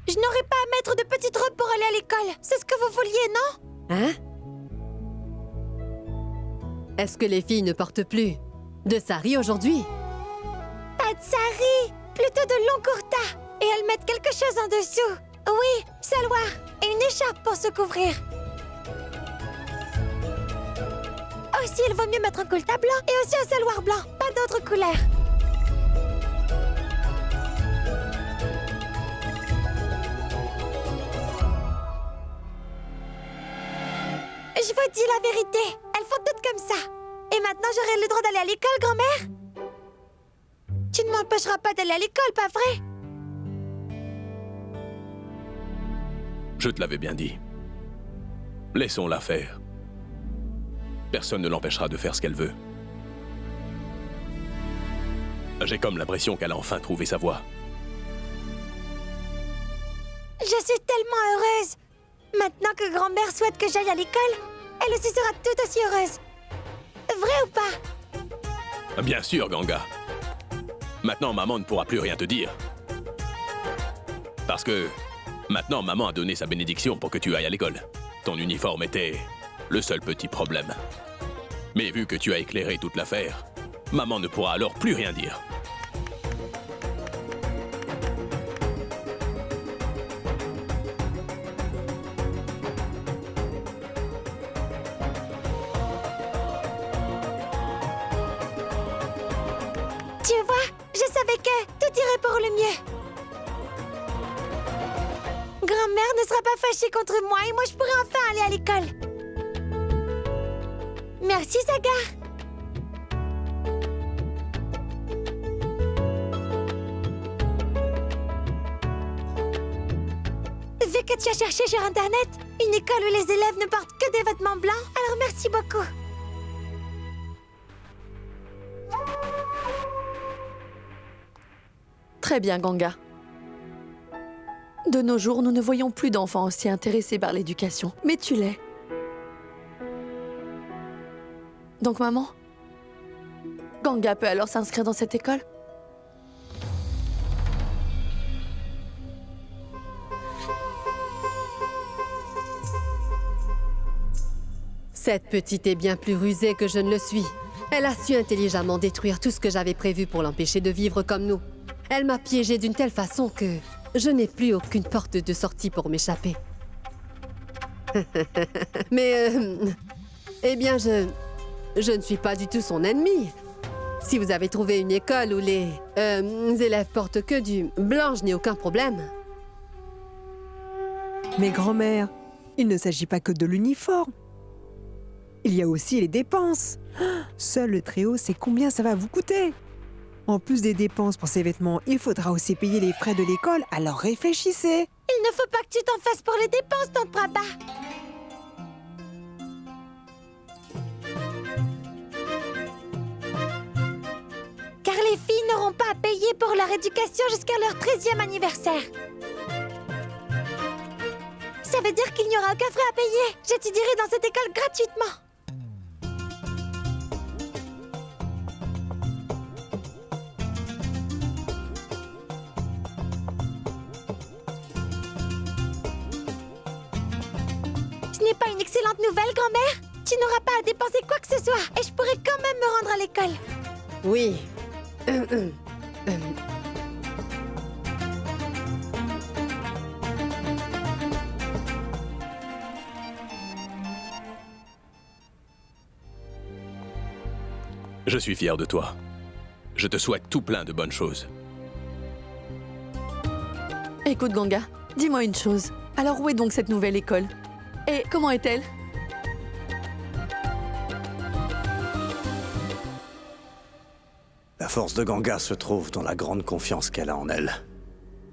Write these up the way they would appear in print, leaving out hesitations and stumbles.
Je n'aurai pas à mettre de petite robe pour aller à l'école. C'est ce que vous vouliez, non? Hein? Est-ce que les filles ne portent plus de sari aujourd'hui? Pas de sari, plutôt de longs kurtas. Et elles mettent quelque chose en dessous. Oui, salwar et une écharpe pour se couvrir. Aussi, il vaut mieux mettre un kurta blanc et aussi un salwar blanc, pas d'autres couleurs. Je vous dis la vérité, elles font toutes comme ça. Et maintenant, j'aurai le droit d'aller à l'école, grand-mère? Tu ne m'empêcheras pas d'aller à l'école, pas vrai? Je te l'avais bien dit. Laissons-la faire. Personne ne l'empêchera de faire ce qu'elle veut. J'ai comme l'impression qu'elle a enfin trouvé sa voie. Je suis tellement heureuse. Maintenant que grand-mère souhaite que j'aille à l'école, elle aussi sera tout aussi heureuse. Vrai ou pas? Bien sûr, Ganga. Maintenant, maman ne pourra plus rien te dire. Parce que maintenant, maman a donné sa bénédiction pour que tu ailles à l'école. Ton uniforme était le seul petit problème. Mais vu que tu as éclairé toute l'affaire, maman ne pourra alors plus rien dire. Tu vois, je savais que tout irait pour le mieux. Grand-mère ne sera pas fâchée contre moi et moi je pourrai enfin aller à l'école. Merci, Sagar. Vu que tu as cherché sur Internet, une école où les élèves ne portent que des vêtements blancs, alors merci beaucoup. Très bien, Ganga. De nos jours, nous ne voyons plus d'enfants aussi intéressés par l'éducation. Mais tu l'es. Donc, maman, Ganga peut alors s'inscrire dans cette école? Cette petite est bien plus rusée que je ne le suis. Elle a su intelligemment détruire tout ce que j'avais prévu pour l'empêcher de vivre comme nous. Elle m'a piégée d'une telle façon que je n'ai plus aucune porte de sortie pour m'échapper. Mais, eh bien, je ne suis pas du tout son ennemi. Si vous avez trouvé une école où les élèves portent que du blanc, je n'ai aucun problème. Mais grand-mère, il ne s'agit pas que de l'uniforme. Il y a aussi les dépenses. Seul le très-haut sait combien ça va vous coûter. En plus des dépenses pour ces vêtements, il faudra aussi payer les frais de l'école, alors réfléchissez. Il ne faut pas que tu t'en fasses pour les dépenses, tante Prabha. Car les filles n'auront pas à payer pour leur éducation jusqu'à leur 13e anniversaire. Ça veut dire qu'il n'y aura aucun frais à payer. J'étudierai dans cette école gratuitement. Ce n'est pas une excellente nouvelle, grand-mère? Tu n'auras pas à dépenser quoi que ce soit et je pourrai quand même me rendre à l'école. Oui. Je suis fier de toi. Je te souhaite tout plein de bonnes choses. Écoute, Ganga, dis-moi une chose. Alors, où est donc cette nouvelle école? Et comment est-elle? La force de Ganga se trouve dans la grande confiance qu'elle a en elle.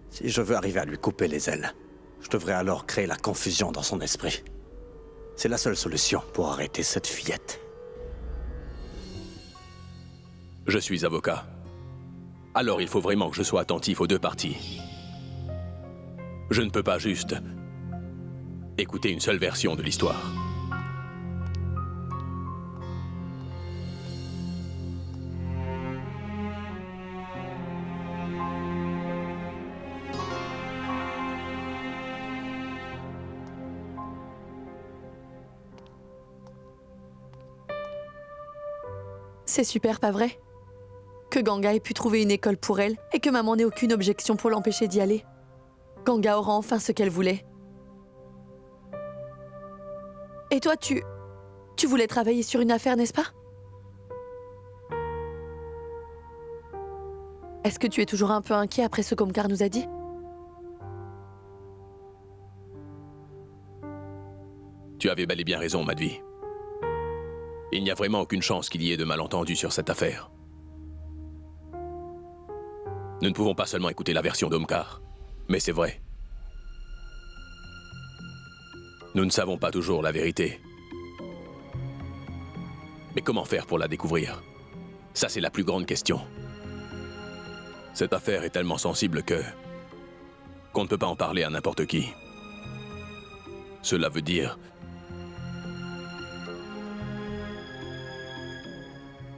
Si je veux arriver à lui couper les ailes, je devrais alors créer la confusion dans son esprit. C'est la seule solution pour arrêter cette fillette. Je suis avocat. Alors il faut vraiment que je sois attentif aux deux parties. Je ne peux pas juste écouter une seule version de l'histoire. C'est super, pas vrai? Que Ganga ait pu trouver une école pour elle et que maman n'ait aucune objection pour l'empêcher d'y aller. Ganga aura enfin ce qu'elle voulait. Et toi, tu voulais travailler sur une affaire, n'est-ce pas? Est-ce que tu es toujours un peu inquiet après ce qu'Omkar nous a dit? Tu avais bel et bien raison, Madhvi. Il n'y a vraiment aucune chance qu'il y ait de malentendus sur cette affaire. Nous ne pouvons pas seulement écouter la version d'Omkar, mais c'est vrai. Nous ne savons pas toujours la vérité. Mais comment faire pour la découvrir? Ça, c'est la plus grande question. Cette affaire est tellement sensible qu'on ne peut pas en parler à n'importe qui. Cela veut dire...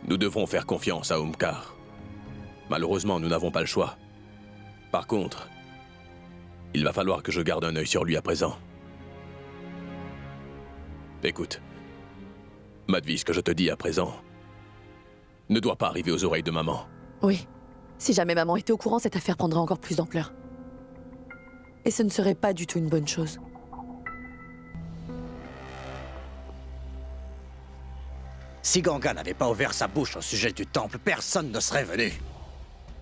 Nous devrons faire confiance à Omkar. Malheureusement, nous n'avons pas le choix. Par contre, il va falloir que je garde un œil sur lui à présent. Écoute, Madhvi, ce que je te dis à présent ne doit pas arriver aux oreilles de maman. Oui. Si jamais maman était au courant, cette affaire prendrait encore plus d'ampleur. Et ce ne serait pas du tout une bonne chose. Si Ganga n'avait pas ouvert sa bouche au sujet du temple, personne ne serait venu.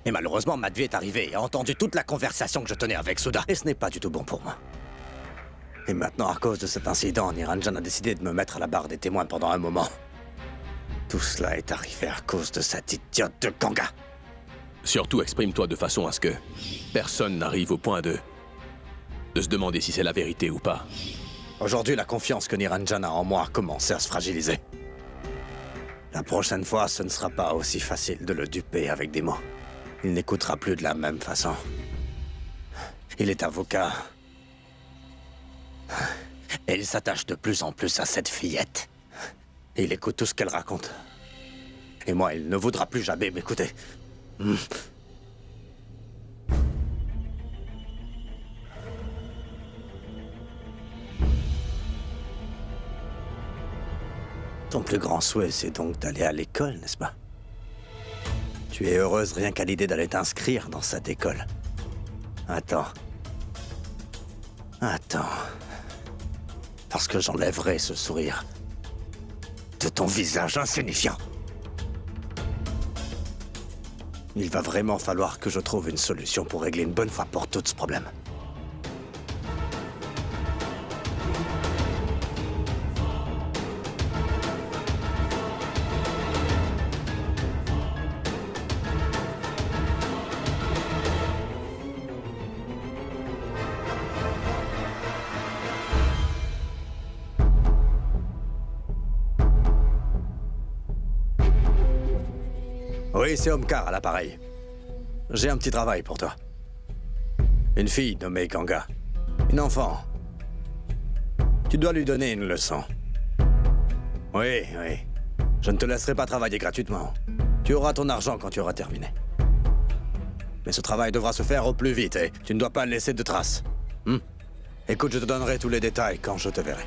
Et malheureusement, Madhvi est arrivé et a entendu toute la conversation que je tenais avec Sudha. Et ce n'est pas du tout bon pour moi. Et maintenant, à cause de cet incident, Niranjan a décidé de me mettre à la barre des témoins pendant un moment. Tout cela est arrivé à cause de cette idiote de Ganga. Surtout, exprime-toi de façon à ce que personne n'arrive au point de se demander si c'est la vérité ou pas. Aujourd'hui, la confiance que Niranjan a en moi a commencé à se fragiliser. La prochaine fois, ce ne sera pas aussi facile de le duper avec des mots. Il n'écoutera plus de la même façon. Il est avocat. Et il s'attache de plus en plus à cette fillette. Et il écoute tout ce qu'elle raconte. Et moi, il ne voudra plus jamais m'écouter. Ton plus grand souhait, c'est donc d'aller à l'école, n'est-ce pas? Tu es heureuse rien qu'à l'idée d'aller t'inscrire dans cette école. Attends. Parce que j'enlèverai ce sourire de ton visage insignifiant. Il va vraiment falloir que je trouve une solution pour régler une bonne fois pour toutes ce problème. Oui, c'est Omkar à l'appareil. J'ai un petit travail pour toi. Une fille nommée Ganga. Une enfant. Tu dois lui donner une leçon. Oui. Je ne te laisserai pas travailler gratuitement. Tu auras ton argent quand tu auras terminé. Mais ce travail devra se faire au plus vite et tu ne dois pas laisser de traces. Écoute, je te donnerai tous les détails quand je te verrai.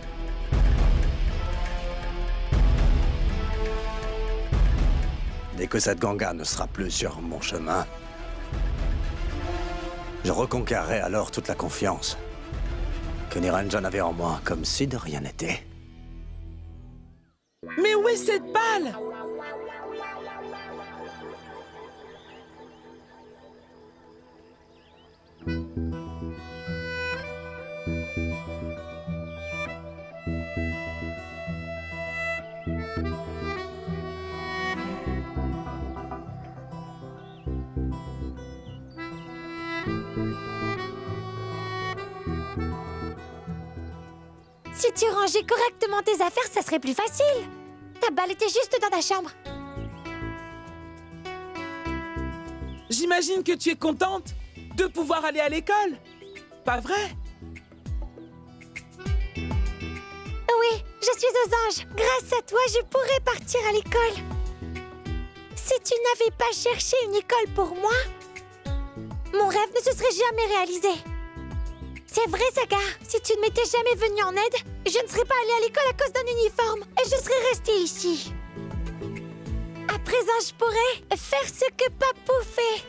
Dès que cette Ganga ne sera plus sur mon chemin, je reconquerrai alors toute la confiance que Niranjan avait en moi, comme si de rien n'était. Mais où est cette balle? Si tu rangeais correctement tes affaires, ça serait plus facile. Ta balle était juste dans ta chambre. J'imagine que tu es contente de pouvoir aller à l'école. Pas vrai? Oui, je suis aux anges. Grâce à toi, je pourrais partir à l'école. Si tu n'avais pas cherché une école pour moi, mon rêve ne se serait jamais réalisé. C'est vrai, Sagar. Si tu ne m'étais jamais venu en aide, je ne serais pas allée à l'école à cause d'un uniforme et je serais restée ici. À présent, je pourrais faire ce que Papou fait.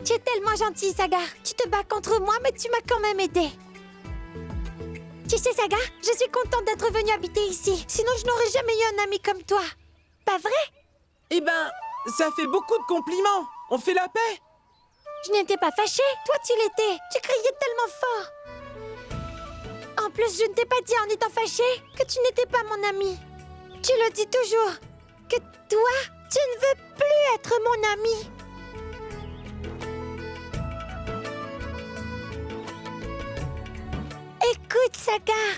Tu es tellement gentil, Sagar. Tu te bats contre moi, mais tu m'as quand même aidé. Tu sais, Sagar, je suis contente d'être venue habiter ici. Sinon, je n'aurais jamais eu un ami comme toi. Pas vrai? Eh ben, ça fait beaucoup de compliments. On fait la paix. Je n'étais pas fâchée. Toi, tu l'étais. Tu criais tellement fort. En plus, je ne t'ai pas dit en étant fâchée que tu n'étais pas mon ami. Tu le dis toujours. Que toi, tu ne veux plus être mon ami. Écoute, Sagar.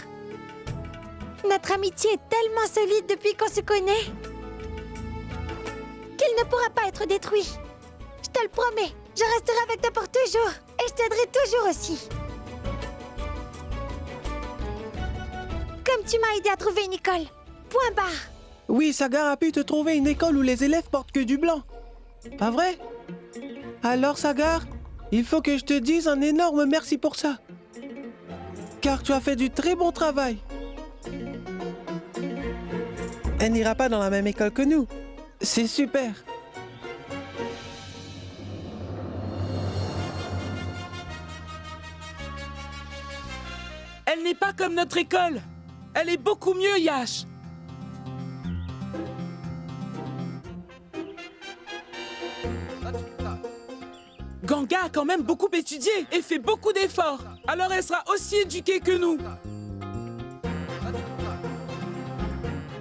Notre amitié est tellement solide depuis qu'on se connaît qu'il ne pourra pas être détruit. Je te le promets. Je resterai avec toi pour toujours. Et je t'aiderai toujours aussi. Comme tu m'as aidé à trouver une école. Point barre. Oui, Sagar a pu te trouver une école où les élèves portent que du blanc. Pas vrai? Alors, Sagar, il faut que je te dise un énorme merci pour ça. Car tu as fait du très bon travail. Elle n'ira pas dans la même école que nous. C'est super. Elle n'est pas comme notre école. Elle est beaucoup mieux, Yash. Ganga a quand même beaucoup étudié et fait beaucoup d'efforts. Alors elle sera aussi éduquée que nous.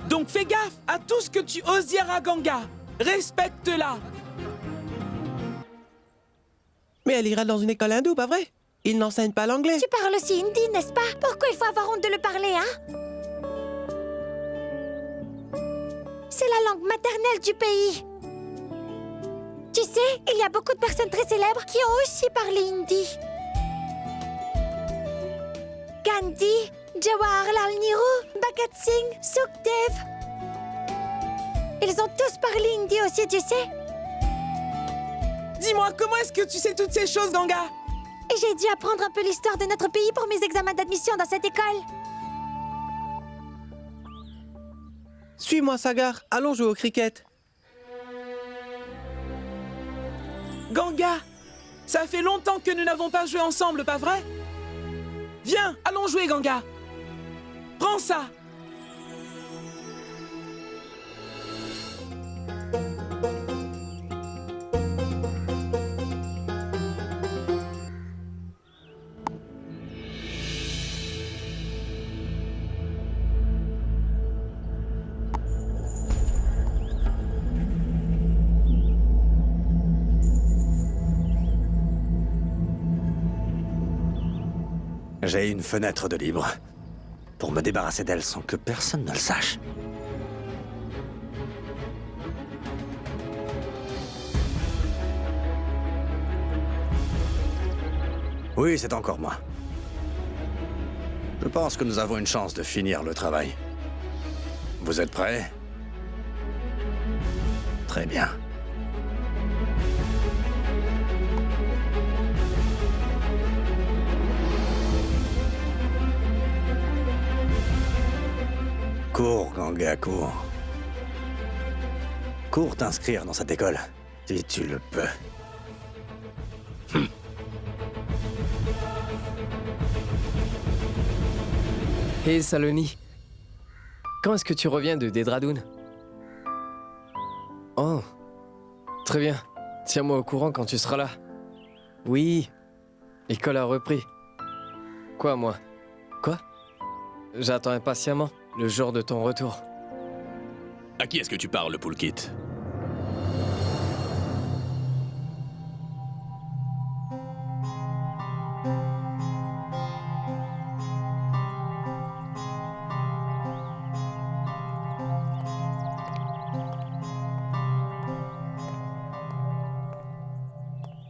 Donc fais gaffe à tout ce que tu oses dire à Ganga. Respecte-la. Mais elle ira dans une école hindoue, pas vrai? Ils n'enseignent pas l'anglais. Tu parles aussi hindi, n'est-ce pas? Pourquoi il faut avoir honte de le parler, hein? C'est la langue maternelle du pays. Tu sais, il y a beaucoup de personnes très célèbres qui ont aussi parlé hindi. Gandhi, Jawaharlal Nehru, Bhagat Singh, Sukhdev. Ils ont tous parlé hindi aussi, tu sais. Dis-moi, comment est-ce que tu sais toutes ces choses, Ganga? Et j'ai dû apprendre un peu l'histoire de notre pays pour mes examens d'admission dans cette école. Suis-moi, Sagar. Allons jouer au cricket. Ganga, ça fait longtemps que nous n'avons pas joué ensemble, pas vrai? Viens, allons jouer, Ganga. Prends ça. J'ai une fenêtre de libre pour me débarrasser d'elle sans que personne ne le sache. Oui, c'est encore moi. Je pense que nous avons une chance de finir le travail. Vous êtes prêts? Très bien. Cours, Ganga, cours. Cours t'inscrire dans cette école, si tu le peux. Hé, Saloni. Quand est-ce que tu reviens de Dedradoun? Oh. Très bien. Tiens-moi au courant quand tu seras là. Oui. L'école a repris. Quoi, moi? Quoi? J'attends impatiemment le jour de ton retour. À qui est-ce que tu parles, Poulkit?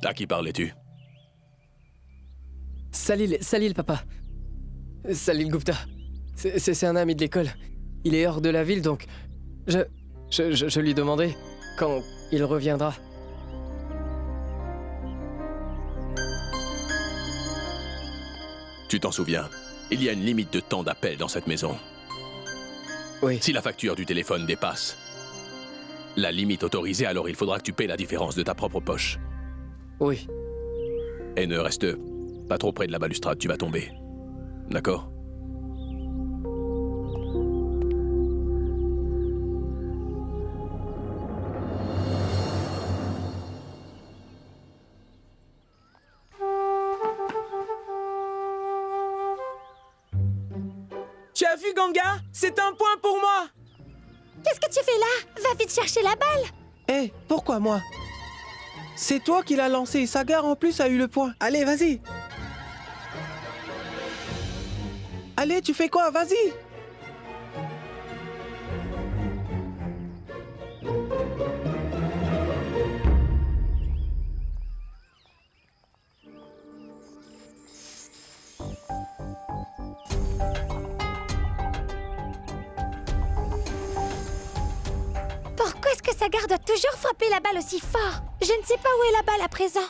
À qui parlais-tu? Salil, papa. Salil Gupta. C'est un ami de l'école. Il est hors de la ville, donc... Je lui demandais quand il reviendra. Tu t'en souviens? Il y a une limite de temps d'appel dans cette maison. Oui. Si la facture du téléphone dépasse, la limite autorisée, alors il faudra que tu paies la différence de ta propre poche. Oui. Et ne reste pas trop près de la balustrade, tu vas tomber. D'accord? Tu as vu, Ganga? C'est un point pour moi! Qu'est-ce que tu fais là? Va vite chercher la balle! Hé, pourquoi moi? C'est toi qui l'as lancé et Sagar en plus a eu le point. Allez, vas-y. Allez, tu fais quoi? Vas-y. Pourquoi est-ce que Sagar doit toujours frapper la balle aussi fort? Je ne sais pas où est la balle à présent.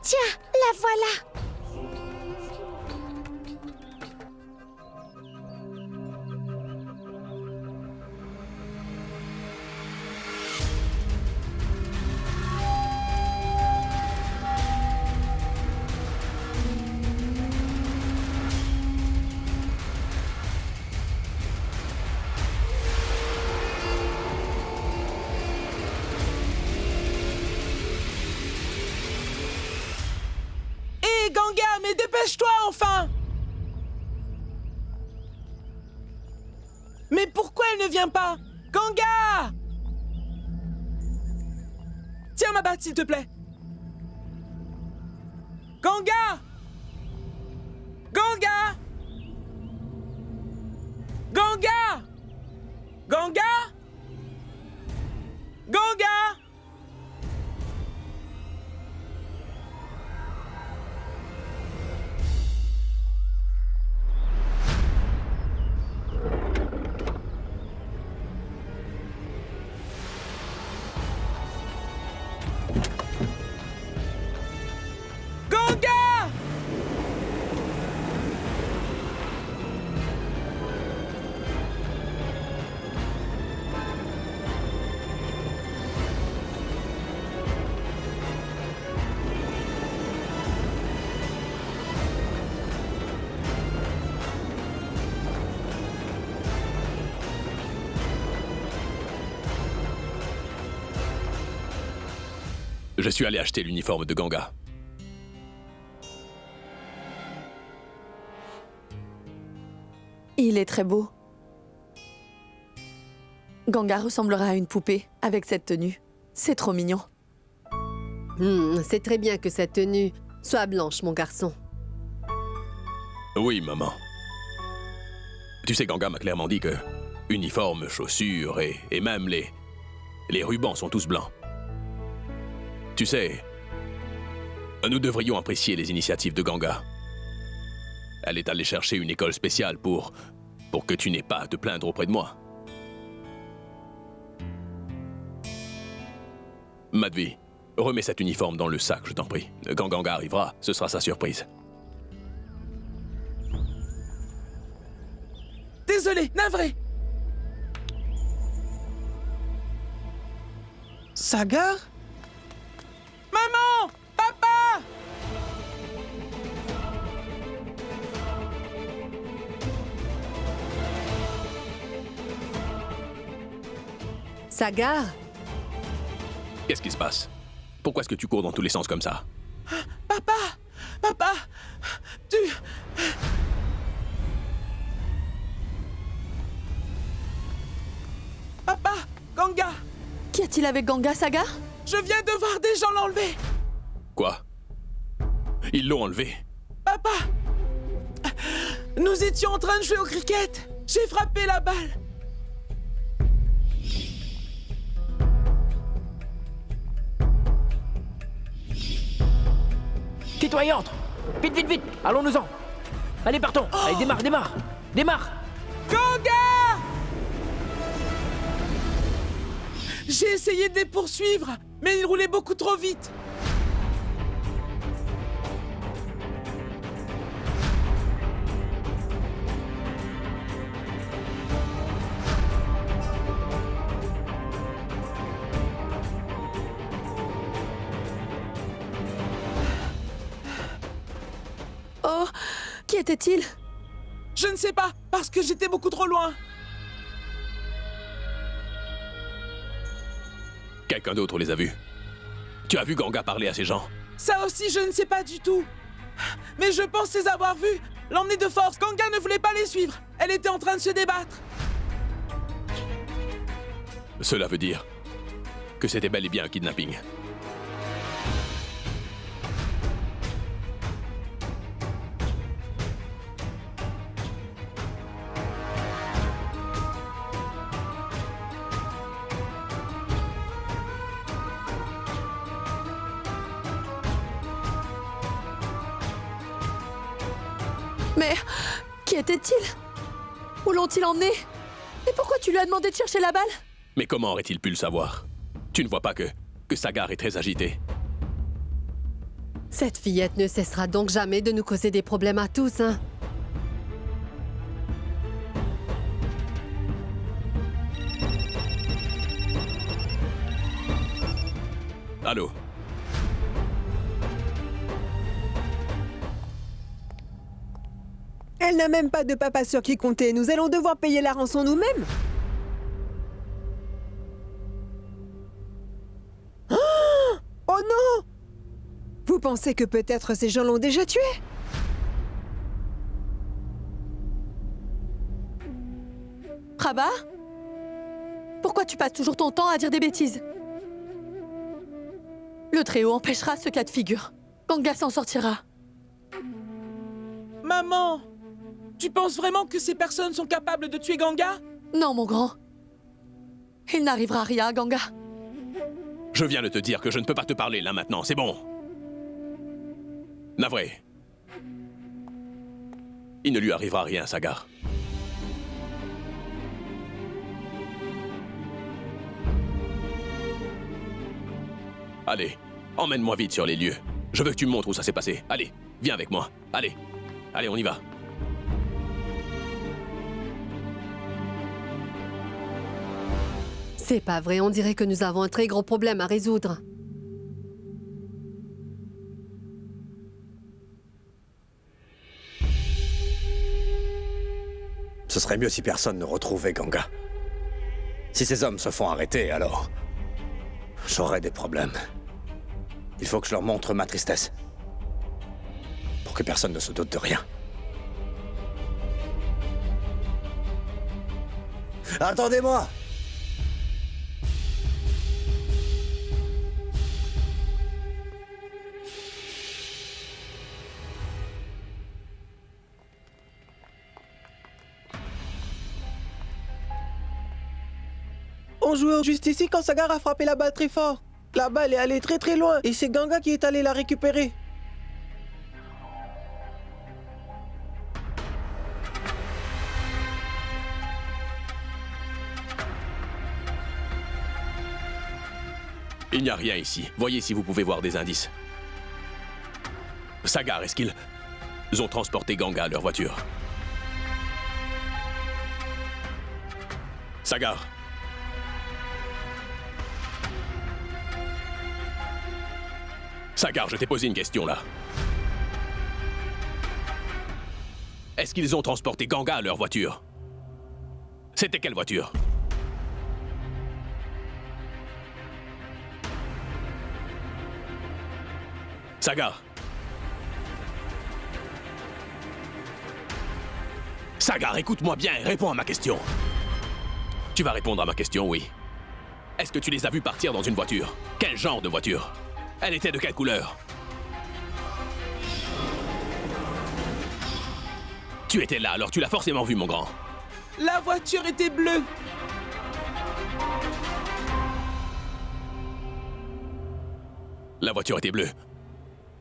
Tiens, la voilà! Hé, Ganga, mais dépêche-toi enfin! Mais pourquoi elle ne vient pas? Ganga! Tiens ma batte, s'il te plaît. Ganga! Ganga! Ganga! Ganga! Ganga! Ganga! Je suis allé acheter l'uniforme de Ganga. Il est très beau. Ganga ressemblera à une poupée avec cette tenue. C'est trop mignon. C'est très bien que cette tenue soit blanche, mon garçon. Oui, maman. Tu sais, Ganga m'a clairement dit que uniforme, chaussures et même les rubans sont tous blancs. Tu sais, nous devrions apprécier les initiatives de Ganga. Elle est allée chercher une école spéciale pour que tu n'aies pas à te plaindre auprès de moi. Madhvi, remets cet uniforme dans le sac, je t'en prie. Quand Ganga arrivera, ce sera sa surprise. Désolé, navré. Sagar? Maman! Papa! Sagar? Qu'est-ce qui se passe? Pourquoi est-ce que tu cours dans tous les sens comme ça? Papa! Papa! Tu... Papa! Ganga! Qu'y a-t-il avec Ganga, Sagar? Je viens de voir des gens l'enlever! Quoi? Ils l'ont enlevé? Papa! Nous étions en train de jouer au cricket! J'ai frappé la balle! Tutoyante! Vite, vite, vite! Allons-nous-en! Allez, partons! Allez, démarre! Go! J'ai essayé de les poursuivre, mais ils roulaient beaucoup trop vite. Oh, qui était-il? Je ne sais pas, parce que j'étais beaucoup trop loin. Quelqu'un d'autre les a vus. Tu as vu Ganga parler à ces gens? Ça aussi, je ne sais pas du tout. Mais je pense les avoir vus. L'emmener de force, Ganga ne voulait pas les suivre. Elle était en train de se débattre. Cela veut dire que c'était bel et bien un kidnapping. Mais qui était-il? Où l'ont-ils emmené? Et pourquoi tu lui as demandé de chercher la balle? Mais comment aurait-il pu le savoir? Tu ne vois pas que Sagar est très agité. Cette fillette ne cessera donc jamais de nous causer des problèmes à tous, hein? Allô? Elle n'a même pas de papa sur qui compter. Nous allons devoir payer la rançon nous-mêmes. Oh non! Vous pensez que peut-être ces gens l'ont déjà tué? Prabha? Pourquoi tu passes toujours ton temps à dire des bêtises? Le Très-Haut empêchera ce cas de figure. Ganga s'en sortira. Maman, tu penses vraiment que ces personnes sont capables de tuer Ganga? Non, mon grand. Il n'arrivera rien à Ganga. Je viens de te dire que je ne peux pas te parler là maintenant, c'est bon. Navré. Il ne lui arrivera rien, Sagar. Allez, emmène-moi vite sur les lieux. Je veux que tu me montres où ça s'est passé. Allez, viens avec moi. Allez, allez, on y va. C'est pas vrai, on dirait que nous avons un très gros problème à résoudre. Ce serait mieux si personne ne retrouvait Ganga. Si ces hommes se font arrêter, alors j'aurai des problèmes. Il faut que je leur montre ma tristesse. Pour que personne ne se doute de rien. Attendez-moi! On jouait juste ici quand Sagar a frappé la balle très fort. La balle est allée très très loin et c'est Ganga qui est allé la récupérer. Il n'y a rien ici. Voyez si vous pouvez voir des indices. Sagar, est-ce qu'ils ont transporté Ganga à leur voiture? Sagar. Sagar, je t'ai posé une question là. Est-ce qu'ils ont transporté Ganga à leur voiture? C'était quelle voiture? Sagar. Sagar, écoute-moi bien et réponds à ma question. Tu vas répondre à ma question, oui. Est-ce que tu les as vus partir dans une voiture? Quel genre de voiture? Elle était de quelle couleur? Tu étais là, alors tu l'as forcément vu, mon grand. La voiture était bleue. La voiture était bleue.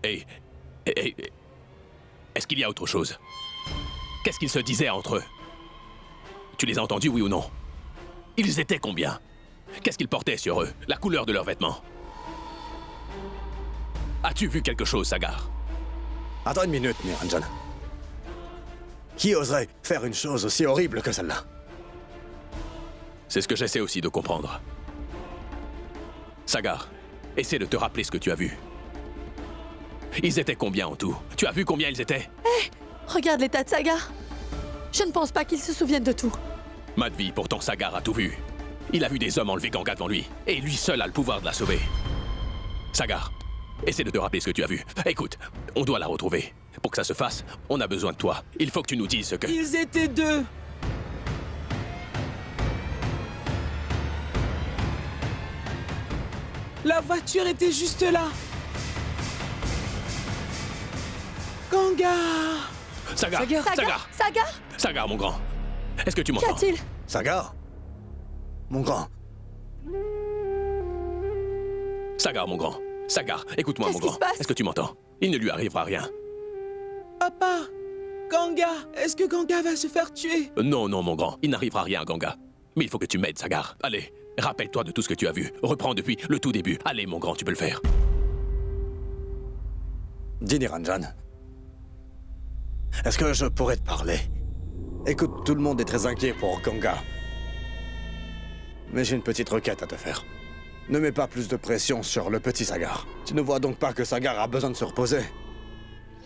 Et est-ce qu'il y a autre chose? Qu'est-ce qu'ils se disaient entre eux? Tu les as entendus, oui ou non? Ils étaient combien? Qu'est-ce qu'ils portaient sur eux? La couleur de leurs vêtements? As-tu vu quelque chose, Sagar? Attends une minute, Niranjan. Qui oserait faire une chose aussi horrible que celle-là? C'est ce que j'essaie aussi de comprendre. Sagar, essaie de te rappeler ce que tu as vu. Ils étaient combien en tout? Tu as vu combien ils étaient? Regarde l'état de Sagar. Je ne pense pas qu'il se souvienne de tout. Madvi, pourtant Sagar a tout vu. Il a vu des hommes enlever Ganga devant lui, et lui seul a le pouvoir de la sauver. Sagar, essaie de te rappeler ce que tu as vu. Écoute, on doit la retrouver. Pour que ça se fasse, on a besoin de toi. Il faut que tu nous dises ce que... Ils étaient deux. La voiture était juste là. Ganga! Sagar, Sagar, Sagar, Sagar, mon grand. Est-ce que tu qu'y m'entends? a-t-il? Sagar? Mon grand. Sagar, mon grand. Sagar, écoute-moi, mon Qu'est-ce qui grand. se passe? Est-ce que tu m'entends? Il ne lui arrivera rien. Papa! Ganga! Est-ce que Ganga va se faire tuer? Non, non, mon grand. Il n'arrivera rien à Ganga. Mais il faut que tu m'aides, Sagar. Allez, rappelle-toi de tout ce que tu as vu. Reprends depuis le tout début. Allez, mon grand, tu peux le faire. Dis Niranjan. Est-ce que je pourrais te parler? Écoute, tout le monde est très inquiet pour Ganga. Mais j'ai une petite requête à te faire. Ne mets pas plus de pression sur le petit Sagar. Tu ne vois donc pas que Sagar a besoin de se reposer?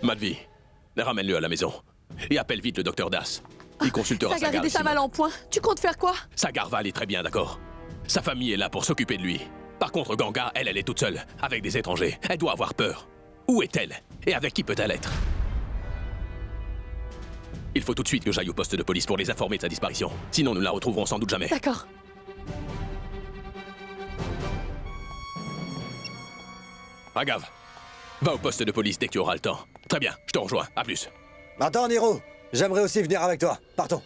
Madvi, ramène-le à la maison. Et appelle vite le docteur Das. Il consultera Sagar Sagar. est déjà ici mal même. en point. Tu comptes faire quoi? Sagar va aller très bien, d'accord? Sa famille est là pour s'occuper de lui. Par contre, Ganga, elle est toute seule, avec des étrangers. Elle doit avoir peur. Où est-elle? Et avec qui peut-elle être? Il faut tout de suite que j'aille au poste de police pour les informer de sa disparition. Sinon, nous ne la retrouverons sans doute jamais. D'accord. Raghav, va au poste de police dès que tu auras le temps. Très bien, je te rejoins. À plus. Attends, Niro. J'aimerais aussi venir avec toi. Partons.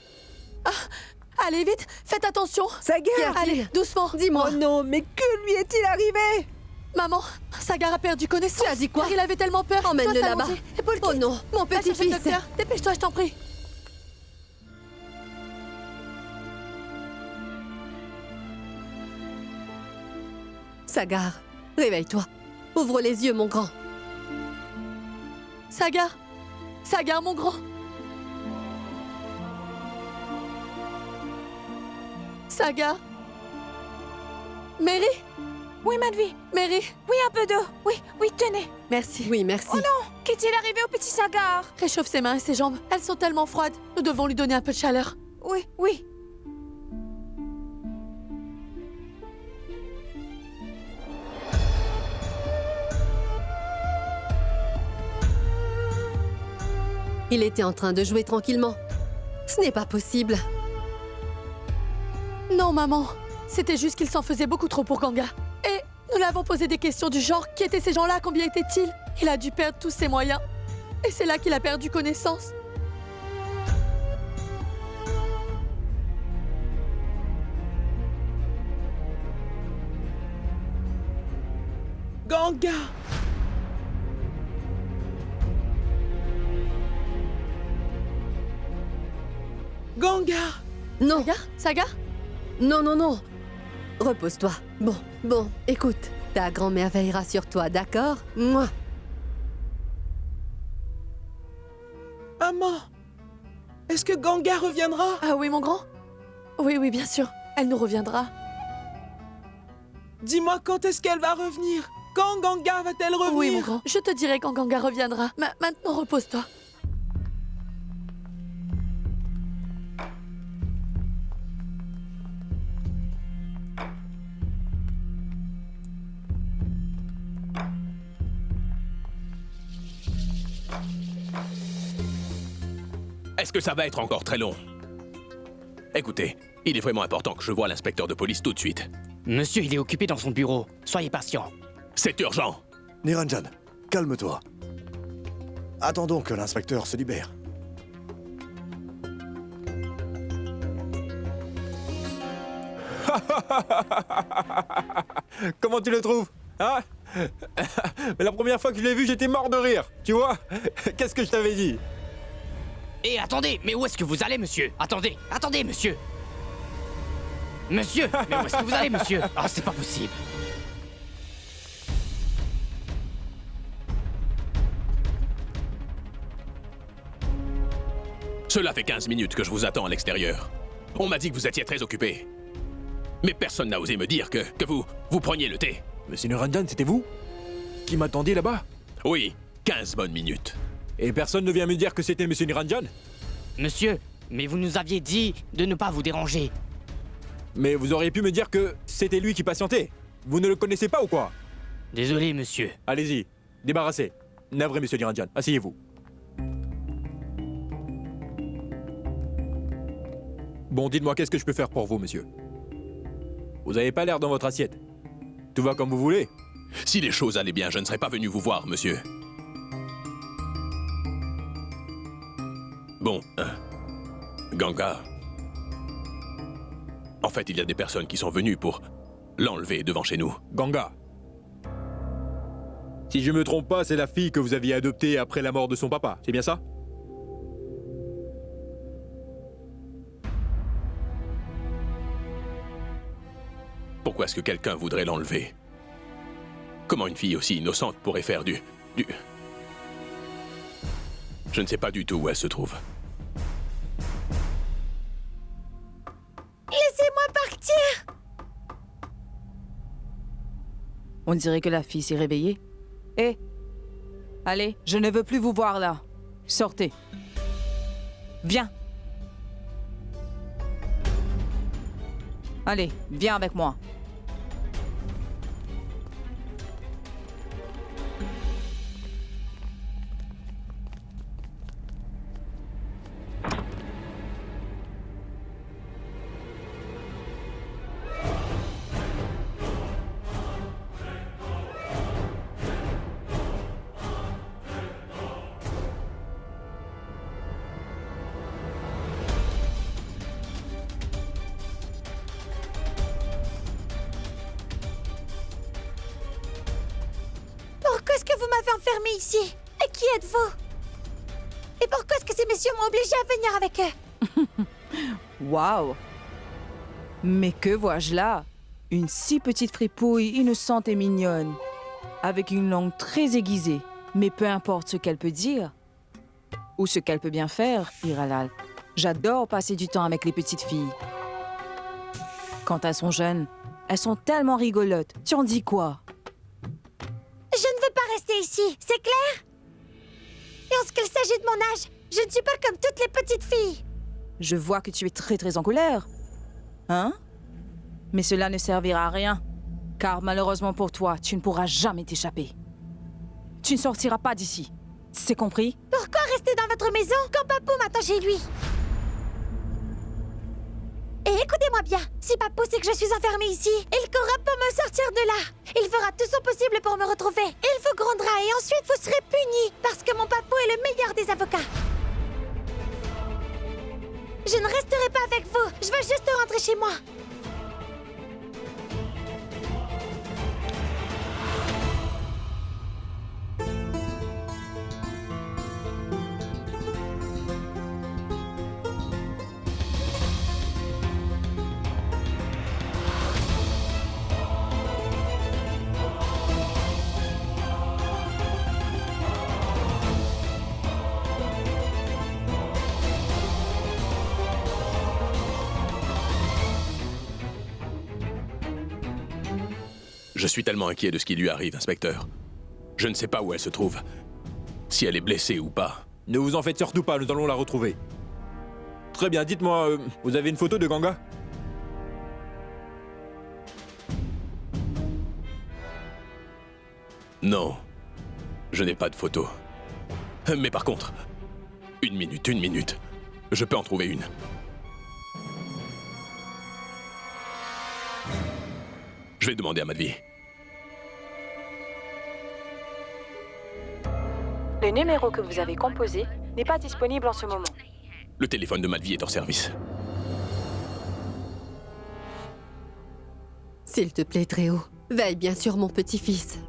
Allez, vite, faites attention. Sagar! Allez, doucement. Dis-moi. Oh non, mais que lui est-il arrivé? Maman, Sagar a perdu connaissance. Tu as dit quoi? Car il avait tellement peur. Emmène-le Doit là-bas. s'allonger. Épaule Oh quitte. non, mon Va chercher le petit-fils. docteur. Dépêche-toi, je t'en prie. Sagar, réveille-toi. Ouvre les yeux, mon grand. Sagar. Sagar, mon grand. Sagar. Mary. Oui, Madvi. Mary. Oui, un peu d'eau. Oui, oui, tenez. Merci. Oui, merci. Qu'est-il arrivé au petit Sagar? Réchauffe ses mains et ses jambes. Elles sont tellement froides. Nous devons lui donner un peu de chaleur. Oui, oui. Il était en train de jouer tranquillement. Ce n'est pas possible. Non, maman. C'était juste qu'il s'en faisait beaucoup trop pour Ganga. Et nous l'avons posé des questions du genre qui étaient ces gens-là, combien étaient-ils? Il a dû perdre tous ses moyens. Et c'est là qu'il a perdu connaissance. Ganga! Ganga! Non, Sagar? Sagar? non, non, non. Repose-toi. Bon, écoute. Ta grand-mère veillera sur toi, d'accord? Moi. Maman! Est-ce que Ganga reviendra? Ah oui, mon grand? Oui, oui, bien sûr. Elle nous reviendra. Dis-moi quand est-ce qu'elle va revenir? Quand Ganga va-t-elle revenir? Oui, mon grand. Je te dirai quand Ganga reviendra. Maintenant, repose-toi. Est-ce que ça va être encore très long? Écoutez, il est vraiment important que je voie l'inspecteur de police tout de suite. Monsieur, il est occupé dans son bureau. Soyez patient. C'est urgent. Niranjan, calme-toi. Attendons que l'inspecteur se libère. Comment tu le trouves? Hein? Mais la première fois que je l'ai vu, j'étais mort de rire. Tu vois? Qu'est-ce que je t'avais dit? Et attendez, mais où est-ce que vous allez, monsieur? Attendez, monsieur! Monsieur! Mais où est-ce que vous allez, monsieur? Ah, c'est pas possible. Cela fait 15 minutes que je vous attends à l'extérieur. On m'a dit que vous étiez très occupé. Mais personne n'a osé me dire que vous preniez le thé. Monsieur Niranjan, c'était vous qui m'attendiez là-bas? Oui, 15 bonnes minutes. Et personne ne vient me dire que c'était Monsieur Niranjan? Monsieur, mais vous nous aviez dit de ne pas vous déranger. Mais vous auriez pu me dire que c'était lui qui patientait. Vous ne le connaissez pas ou quoi? Désolé, monsieur. Allez-y, débarrassez. Navré, Monsieur Niranjan, asseyez-vous. Bon, dites-moi, qu'est-ce que je peux faire pour vous, monsieur? Vous avez pas l'air dans votre assiette. Tout va comme vous voulez. Si les choses allaient bien, je ne serais pas venu vous voir, monsieur. Bon, Ganga. En fait, il y a des personnes qui sont venues pour l'enlever devant chez nous. Ganga. Si je me trompe pas, c'est la fille que vous aviez adoptée après la mort de son papa, c'est bien ça? Pourquoi est-ce que quelqu'un voudrait l'enlever? Comment une fille aussi innocente pourrait faire du... Je ne sais pas du tout où elle se trouve. Laissez-moi partir! On dirait que la fille s'est réveillée. Hé! Allez, je ne veux plus vous voir là. Sortez. Viens. Allez, viens avec moi. Pourquoi est-ce que vous m'avez enfermée ici? Et qui êtes-vous? Et pourquoi est-ce que ces messieurs m'ont obligé à venir avec eux? Waouh! Mais que vois-je là? Une si petite fripouille innocente et mignonne, avec une langue très aiguisée. Mais peu importe ce qu'elle peut dire, ou ce qu'elle peut bien faire, Hiralal. J'adore passer du temps avec les petites filles. Quand elles sont jeunes, elles sont tellement rigolotes. Tu en dis quoi? Je ne veux pas rester ici, c'est clair? Et en ce qu'il s'agit de mon âge, je ne suis pas comme toutes les petites filles. Je vois que tu es très en colère. Hein? Mais cela ne servira à rien. Car malheureusement pour toi, tu ne pourras jamais t'échapper. Tu ne sortiras pas d'ici. C'est compris? Pourquoi rester dans votre maison quand Papou m'attend chez lui? Et écoutez-moi bien, si Papou sait que je suis enfermée ici, il courra pour me sortir de là. Il fera tout son possible pour me retrouver. Il vous grondera et ensuite vous serez punis parce que mon Papou est le meilleur des avocats. Je ne resterai pas avec vous. Je veux juste rentrer chez moi. Je suis tellement inquiet de ce qui lui arrive, inspecteur. Je ne sais pas où elle se trouve. Si elle est blessée ou pas. Ne vous en faites surtout pas, nous allons la retrouver. Très bien, dites-moi, vous avez une photo de Ganga? Non, je n'ai pas de photo. Mais par contre, une minute. Je peux en trouver une. Je vais demander à Madhvi. Le numéro que vous avez composé n'est pas disponible en ce moment. Le téléphone de Madhvi est hors service. S'il te plaît, Tréo, veille bien sur mon petit-fils.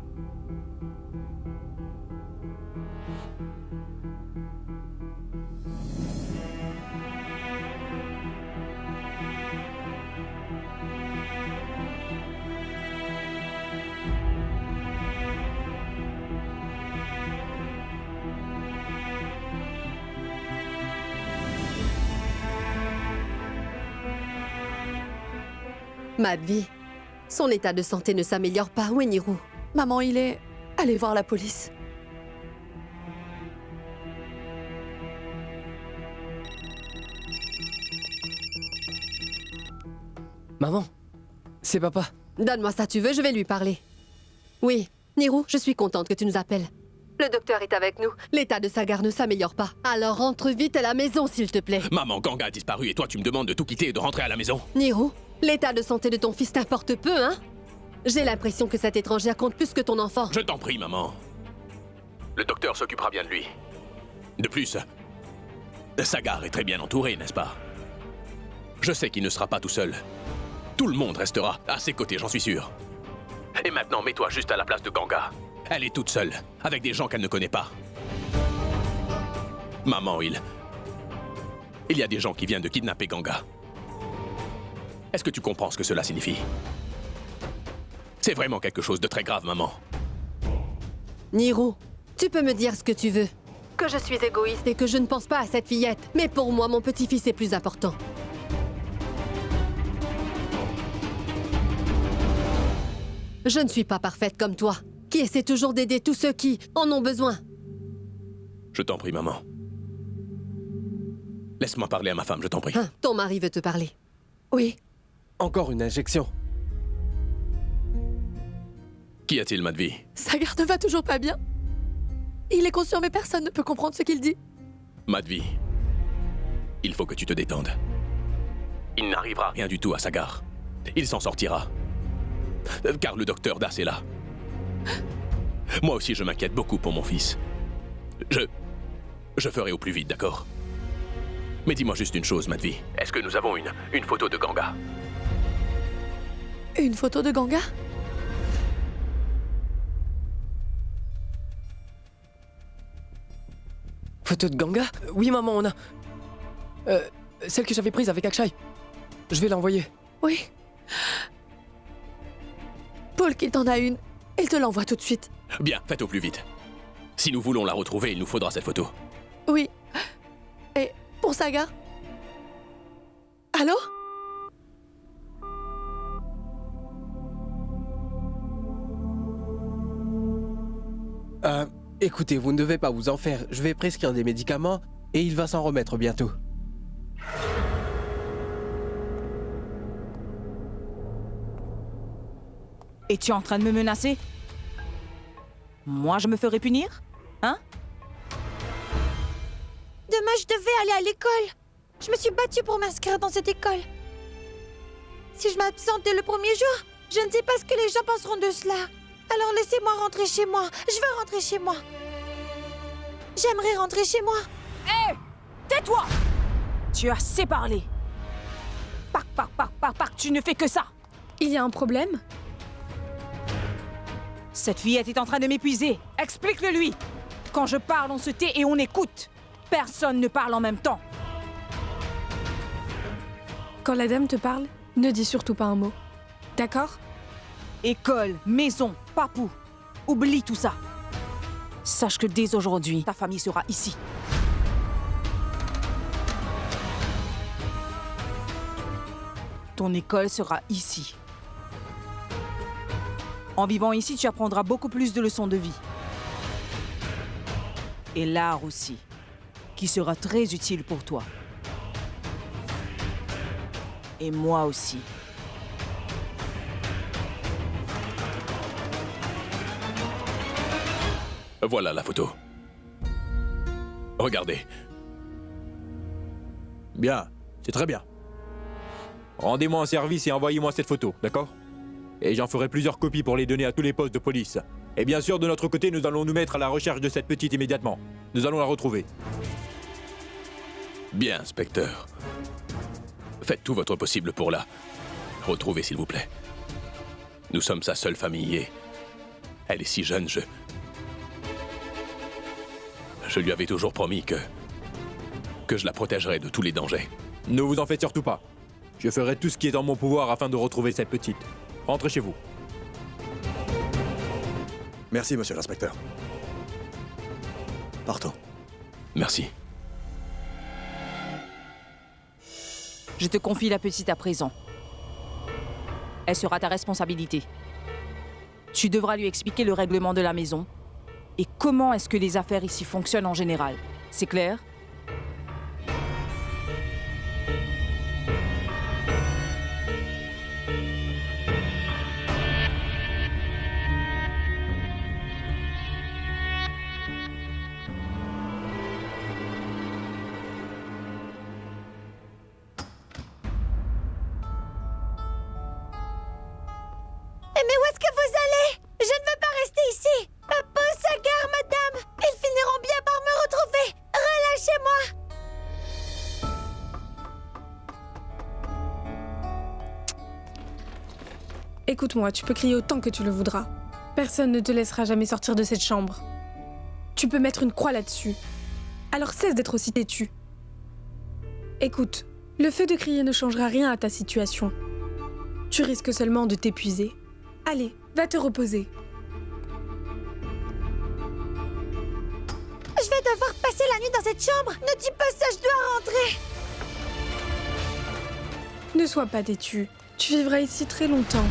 Madvi, son état de santé ne s'améliore pas. Où est Nirou? Maman, il est allé voir la police. Maman, c'est papa. Donne-moi ça, tu veux, je vais lui parler. Oui, Nirou, je suis contente que tu nous appelles. Le docteur est avec nous. L'état de Sagar ne s'améliore pas. Alors rentre vite à la maison, s'il te plaît. Maman, Ganga a disparu et toi tu me demandes de tout quitter et de rentrer à la maison. Nirou, l'état de santé de ton fils t'importe peu, hein? J'ai l'impression que cette étrangère compte plus que ton enfant. Je t'en prie, maman. Le docteur s'occupera bien de lui. De plus, Sagar est très bien entouré, n'est-ce pas? Je sais qu'il ne sera pas tout seul. Tout le monde restera à ses côtés, j'en suis sûr. Et maintenant, mets-toi juste à la place de Ganga. Elle est toute seule, avec des gens qu'elle ne connaît pas. Maman, il y a des gens qui viennent de kidnapper Ganga. Est-ce que tu comprends ce que cela signifie? C'est vraiment quelque chose de très grave, maman. Nirou, tu peux me dire ce que tu veux. Que je suis égoïste et que je ne pense pas à cette fillette. Mais pour moi, mon petit-fils est plus important. Je ne suis pas parfaite comme toi, qui essaie toujours d'aider tous ceux qui en ont besoin. Je t'en prie, maman. Laisse-moi parler à ma femme, je t'en prie. Hein, ton mari veut te parler. Oui. Encore une injection. Qu'y a-t-il, Madvi? Sagar ne va toujours pas bien. Il est conscient, mais personne ne peut comprendre ce qu'il dit. Madvi, il faut que tu te détendes. Il n'arrivera rien du tout à Sagar. Il s'en sortira. Car le docteur Das est là. Moi aussi, je m'inquiète beaucoup pour mon fils. Je ferai au plus vite, d'accord? Mais dis-moi juste une chose, Madvi. Est-ce que nous avons une photo de Ganga? Une photo de Ganga? Photo de Ganga? Oui, maman, on a... celle que j'avais prise avec Akshay. Je vais l'envoyer. Oui. Paul, qu'il t'en a une. Il te l'envoie tout de suite. Bien, faites au plus vite. Si nous voulons la retrouver, il nous faudra cette photo. Oui. Et pour Sagar? Allô? Écoutez, vous ne devez pas vous en faire. Je vais prescrire des médicaments et il va s'en remettre bientôt. Et tu es en train de me menacer? Moi, je me ferai punir? Hein? Demain, je devais aller à l'école. Je me suis battue pour m'inscrire dans cette école. Si je m'absente dès le premier jour, je ne sais pas ce que les gens penseront de cela. Alors laissez-moi rentrer chez moi. Je veux rentrer chez moi. J'aimerais rentrer chez moi. Hé! Tais-toi! Tu as assez parlé. Pac, tu ne fais que ça. Il y a un problème? Cette fillette est en train de m'épuiser. Explique-le lui. Quand je parle, on se tait et on écoute. Personne ne parle en même temps. Quand la dame te parle, ne dis surtout pas un mot. D'accord? École, maison, papou. Oublie tout ça. Sache que dès aujourd'hui, ta famille sera ici. Ton école sera ici. En vivant ici, tu apprendras beaucoup plus de leçons de vie. Et l'art aussi, qui sera très utile pour toi. Et moi aussi. Voilà la photo. Regardez. Bien, c'est très bien. Rendez-moi un service et envoyez-moi cette photo, d'accord? Et j'en ferai plusieurs copies pour les donner à tous les postes de police. Et bien sûr, de notre côté, nous allons nous mettre à la recherche de cette petite immédiatement. Nous allons la retrouver. Bien, inspecteur. Faites tout votre possible pour la retrouver, s'il vous plaît. Nous sommes sa seule famille et elle est si jeune, je lui avais toujours promis que je la protégerais de tous les dangers. Ne vous en faites surtout pas. Je ferai tout ce qui est en mon pouvoir afin de retrouver cette petite. Rentrez chez vous. Merci, monsieur l'inspecteur. Partons. Merci. Je te confie la petite à présent. elle sera ta responsabilité. Tu devras lui expliquer le règlement de la maison et comment est-ce que les affaires ici fonctionnent en général. C'est clair? Mais où est-ce que vous allez? Je ne veux pas rester ici. Papa, Sagar, madame, ils finiront bien par me retrouver. Relâchez-moi. Écoute-moi, tu peux crier autant que tu le voudras. Personne ne te laissera jamais sortir de cette chambre. Tu peux mettre une croix là-dessus. Alors cesse d'être aussi têtu. Écoute, le fait de crier ne changera rien à ta situation. Tu risques seulement de t'épuiser. Allez, va te reposer. Je vais devoir passer la nuit dans cette chambre. Ne dis pas ça, je dois rentrer. Ne sois pas têtu. Tu vivras ici très longtemps.